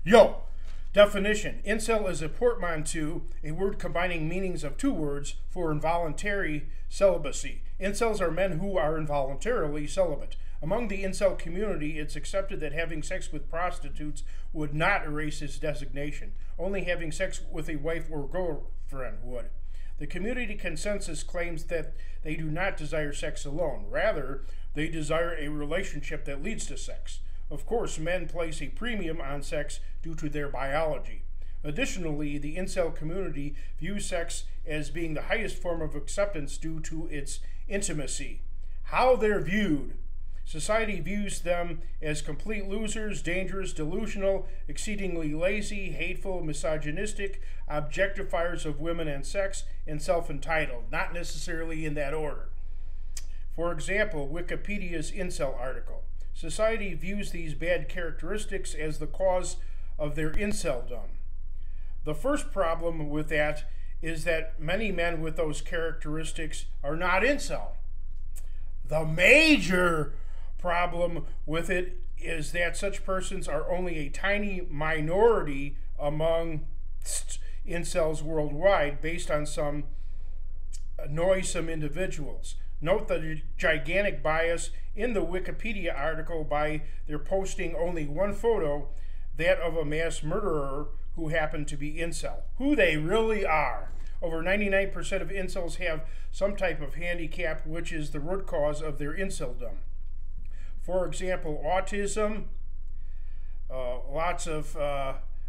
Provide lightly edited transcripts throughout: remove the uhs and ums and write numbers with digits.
Yo! Definition. Incel is a portmanteau, a word combining meanings of two words for involuntary celibacy. Incels are men who are involuntarily celibate. Among the incel community, it's accepted that having sex with prostitutes would not erase his designation. Only having sex with a wife or girlfriend would. The community consensus claims that they do not desire sex alone. Rather, they desire a relationship that leads to sex. Of course, men place a premium on sex due to their biology. Additionally, the incel community views sex as being the highest form of acceptance due to its intimacy. How they're viewed. Society views them as complete losers, dangerous, delusional, exceedingly lazy, hateful, misogynistic, objectifiers of women and sex, and self-entitled, not necessarily in that order. For example, Wikipedia's incel article. Society views these bad characteristics as the cause of their inceldom. The first problem with that is that many men with those characteristics are not incel. The major problem with it is that such persons are only a tiny minority among incels worldwide based on some noisome individuals. Note the gigantic bias in the Wikipedia article by their posting only one photo, that of a mass murderer who happened to be incel. Who they really are. Over 99% of incels have some type of handicap, which is the root cause of their inceldom. For example, autism, lots of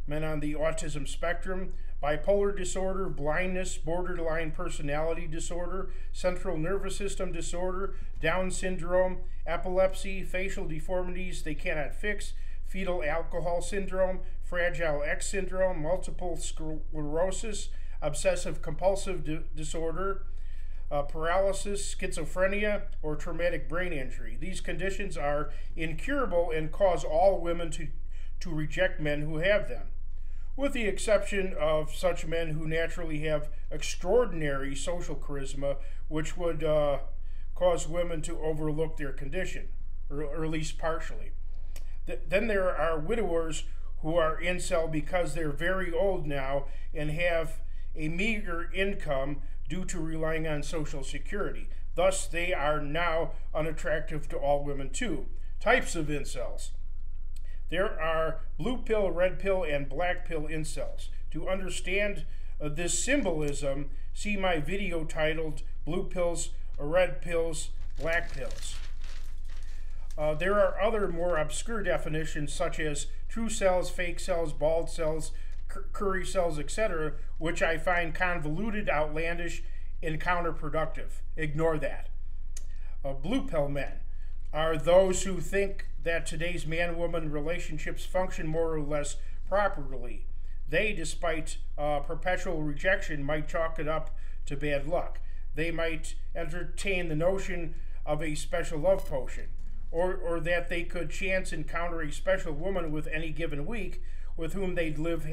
men on the autism spectrum, bipolar disorder, blindness, borderline personality disorder, central nervous system disorder, Down syndrome, epilepsy, facial deformities they cannot fix, fetal alcohol syndrome, Fragile X syndrome, multiple sclerosis, obsessive compulsive disorder, paralysis, schizophrenia, or traumatic brain injury. These conditions are incurable and cause all women to reject men who have them, with the exception of such men who naturally have extraordinary social charisma, which would cause women to overlook their condition, or at least partially. Then there are widowers who are incel because they're very old now and have a meager income due to relying on Social Security. Thus, they are now unattractive to all women too. Types of incels. There are blue pill, red pill, and black pill incels. To understand this symbolism, see my video titled Blue Pills, Red Pills, Black Pills. There are other more obscure definitions such as true cells, fake cells, bald cells, Curry cells, etc., which I find convoluted, outlandish, and counterproductive. Ignore that. Blue pill men are those who think that today's man-woman relationships function more or less properly. They, despite perpetual rejection, might chalk it up to bad luck. They might entertain the notion of a special love potion, or that they could chance encounter a special woman with any given week with whom they'd live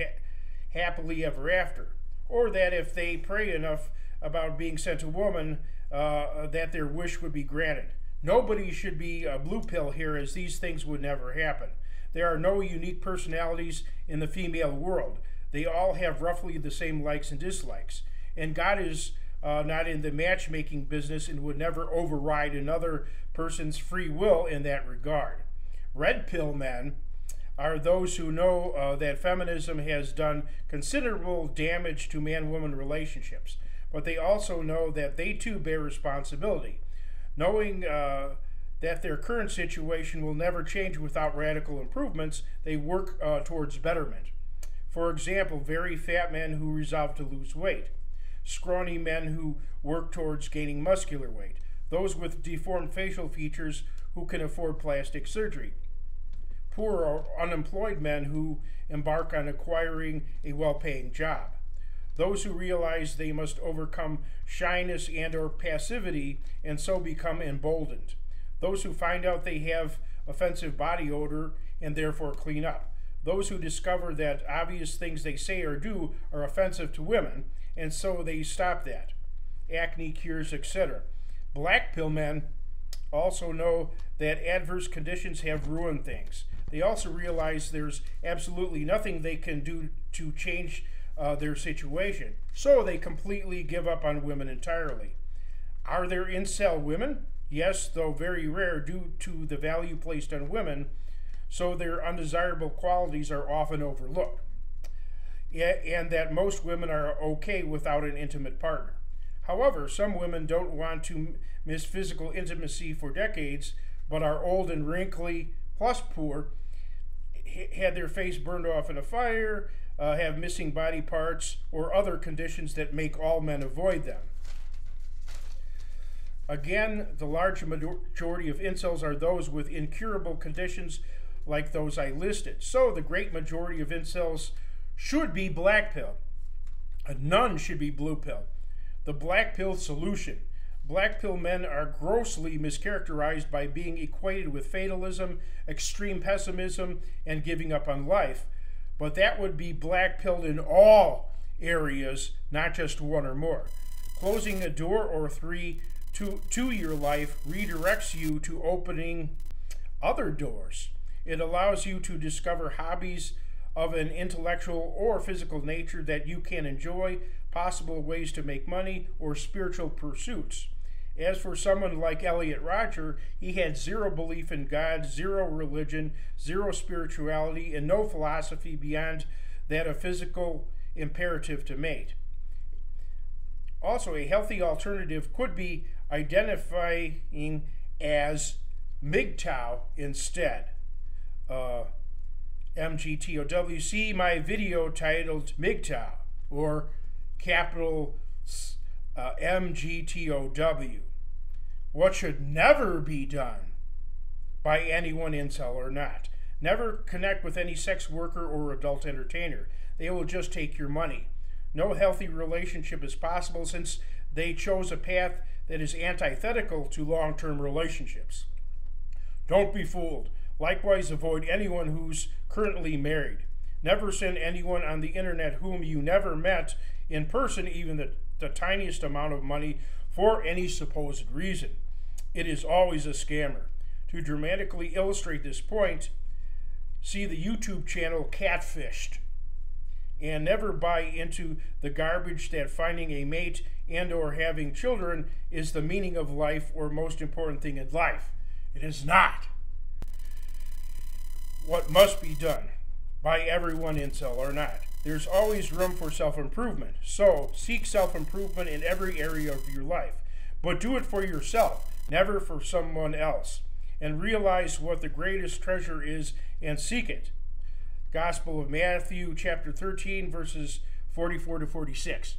happily ever after, or that if they pray enough about being sent a woman, that their wish would be granted. Nobody should be a blue pill here, as these things would never happen. There are no unique personalities in the female world. They all have roughly the same likes and dislikes. And God is not in the matchmaking business and would never override another person's free will in that regard. Red pill men are those who know that feminism has done considerable damage to man-woman relationships, but they also know that they too bear responsibility. Knowing that their current situation will never change without radical improvements, they work towards betterment. For example, very fat men who resolve to lose weight, scrawny men who work towards gaining muscular weight, those with deformed facial features who can afford plastic surgery, poor or unemployed men who embark on acquiring a well-paying job, those who realize they must overcome shyness and or passivity and so become emboldened, those who find out they have offensive body odor and therefore clean up, those who discover that obvious things they say or do are offensive to women and so they stop that, acne cures, etc. Black pill men also know that adverse conditions have ruined things. they also realize there's absolutely nothing they can do to change their situation. So they completely give up on women entirely. Are there incel women? Yes, though very rare due to the value placed on women, so their undesirable qualities are often overlooked. And that most women are okay without an intimate partner. However, some women don't want to miss physical intimacy for decades, but are old and wrinkly, plus poor, had their face burned off in a fire, have missing body parts, or other conditions that make all men avoid them. Again, the large majority of incels are those with incurable conditions like those I listed. So the great majority of incels should be black pill. None should be blue pill. The black pill solution. Black pill men are grossly mischaracterized by being equated with fatalism, extreme pessimism, and giving up on life. But that would be black pilled in all areas, not just one or more. Closing a door or three to your life redirects you to opening other doors. It allows you to discover hobbies of an intellectual or physical nature that you can enjoy, possible ways to make money, or spiritual pursuits. As for someone like Elliot Rodger, he had zero belief in God, zero religion, zero spirituality, and no philosophy beyond that of physical imperative to mate. Also, a healthy alternative could be identifying as MGTOW instead. MGTOW. See my video titled MGTOW, or capital MGTOW. What should never be done by anyone, incel or not. Never connect with any sex worker or adult entertainer. They will just take your money. No healthy relationship is possible since they chose a path that is antithetical to long-term relationships. Don't be fooled. Likewise, avoid anyone who's currently married. Never send anyone on the internet whom you never met in person even the tiniest amount of money for any supposed reason. It is always a scammer. To dramatically illustrate this point, see the YouTube channel Catfished. And never buy into the garbage that finding a mate and or having children is the meaning of life or most important thing in life. It is not. What must be done by everyone, incel or not. There's always room for self-improvement. So seek self-improvement in every area of your life. But do it for yourself, never for someone else. And realize what the greatest treasure is and seek it. Gospel of Matthew, chapter 13, verses 44 to 46.